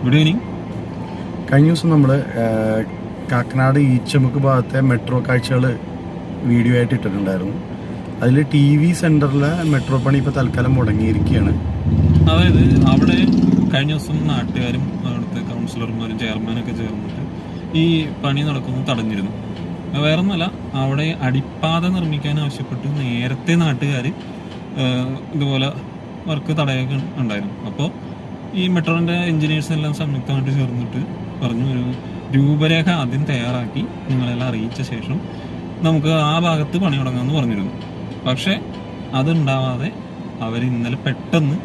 Good evening. കഴിഞ്ഞ ദിവസം നമ്മൾ കാക്കനാട് ഈച്ചമുക്ക് ഭാഗത്തെ മെട്രോ കാഴ്ചകൾ വീഡിയോ ആയിട്ട് ഇട്ടിട്ടുണ്ടായിരുന്നു. അതിൽ TV സെൻറ്ററിലെ മെട്രോ പണി ഇപ്പോൾ തൽക്കാലം മുടങ്ങിയിരിക്കുകയാണ്. അതായത് അവിടെ കഴിഞ്ഞ ദിവസം നാട്ടുകാരും അവിടുത്തെ കൗൺസിലർമാരും ചെയർമാനൊക്കെ ചേർന്നിട്ട് ഈ പണി നടക്കുന്നത് തടഞ്ഞിരുന്നു. വേറൊന്നുമല്ല, അവിടെ അടിപ്പാത നിർമ്മിക്കാൻ ആവശ്യപ്പെട്ട് നേരത്തെ നാട്ടുകാർ ഇതുപോലെ വർക്ക് തടയൊക്കെ ഉണ്ടായിരുന്നു. അപ്പോൾ ഈ മെട്രോൻ്റെ എഞ്ചിനീയേഴ്സ് എല്ലാം സംയുക്തമായിട്ട് ചേർന്നിട്ട് പറഞ്ഞു, ഒരു രൂപരേഖ ആദ്യം തയ്യാറാക്കി നിങ്ങളെല്ലാം അറിയിച്ച ശേഷം നമുക്ക് ആ ഭാഗത്ത് പണി തുടങ്ങാമെന്ന് പറഞ്ഞിരുന്നു. പക്ഷേ അതുണ്ടാവാതെ അവർ ഇന്നലെ പെട്ടെന്ന്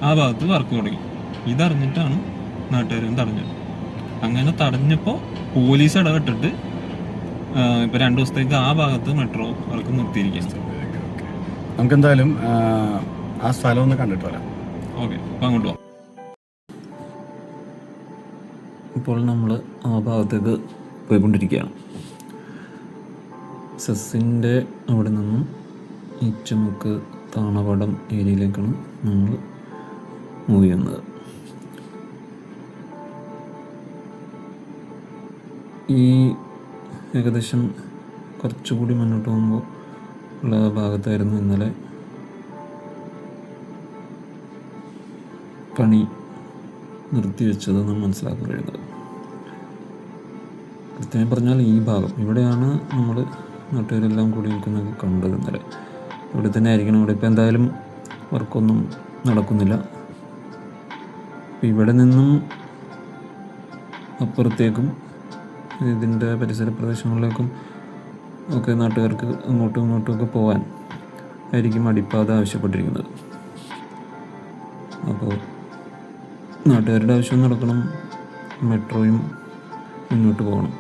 ആ ഭാഗത്ത് വർക്ക് തുടങ്ങി. ഇതറിഞ്ഞിട്ടാണ് നാട്ടുകാരും തടഞ്ഞത്. അങ്ങനെ തടഞ്ഞപ്പോൾ പോലീസ് ഇടപെട്ടിട്ട് ഇപ്പോൾ 2 ദിവസത്തേക്ക് ആ ഭാഗത്ത് മെട്രോ വർക്ക് നിർത്തിയിരിക്കുകയാണ്. നമുക്കെന്തായാലും ആ സ്ഥലം ഒന്ന് കണ്ടിട്ട് വരാം. ഓക്കെ, അപ്പോൾ അങ്ങോട്ട് പോകാം. ഇപ്പോൾ നമ്മൾ ആ ഭാഗത്തേക്ക് പോയിക്കൊണ്ടിരിക്കുകയാണ്. സെസ്സിൻ്റെ അവിടെ നിന്നും ഈച്ചമുക്ക് താണവടം ഏരിയയിലേക്കാണ് നമ്മൾ മൂവ് ചെയ്യുന്നത്. ഈ ഏകദേശം കുറച്ചുകൂടി മുന്നോട്ട് പോകുമ്പോൾ ഉള്ള ഭാഗത്തായിരുന്നു ഇന്നലെ പണി നിർത്തിവെച്ചതെന്ന് മനസ്സിലാക്കാൻ കഴിയുന്നത്. കൃത്യമായി പറഞ്ഞാൽ ഈ ഭാഗം ഇവിടെയാണ് നമ്മൾ നാട്ടുകാരെല്ലാം കൂടി നിൽക്കുന്നതൊക്കെ കണ്ടത് ഇന്നലെ. ഇവിടെ തന്നെ ആയിരിക്കണം. ഇവിടെ ഇപ്പോൾ എന്തായാലും വർക്കൊന്നും നടക്കുന്നില്ല. ഇവിടെ നിന്നും അപ്പുറത്തേക്കും ഇതിൻ്റെ പരിസര പ്രദേശങ്ങളിലേക്കും ഒക്കെ നാട്ടുകാർക്ക് അങ്ങോട്ടും ഇങ്ങോട്ടും ഒക്കെ പോകാൻ ആയിരിക്കും അടിപ്പാത ആവശ്യപ്പെട്ടിരിക്കുന്നത്. അപ്പോൾ നാട്ടുകാരുടെ ആവശ്യം നടക്കണം, മെട്രോയും മുന്നോട്ട് പോകണം.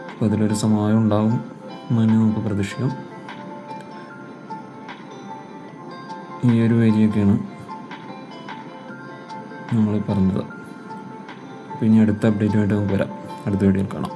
അപ്പോൾ അതിലൊരു സമാധാനം ഉണ്ടാകും എന്ന് തന്നെ നമുക്ക് പ്രതീക്ഷിക്കാം. ഈ ഒരു ഏരിയയൊക്കെയാണ് നമ്മൾ പറഞ്ഞത്. അപ്പോൾ ഇനി അടുത്ത അപ്ഡേറ്റുമായിട്ട് നമുക്ക് വരാം. അടുത്ത വീഡിയോയിൽ കാണാം.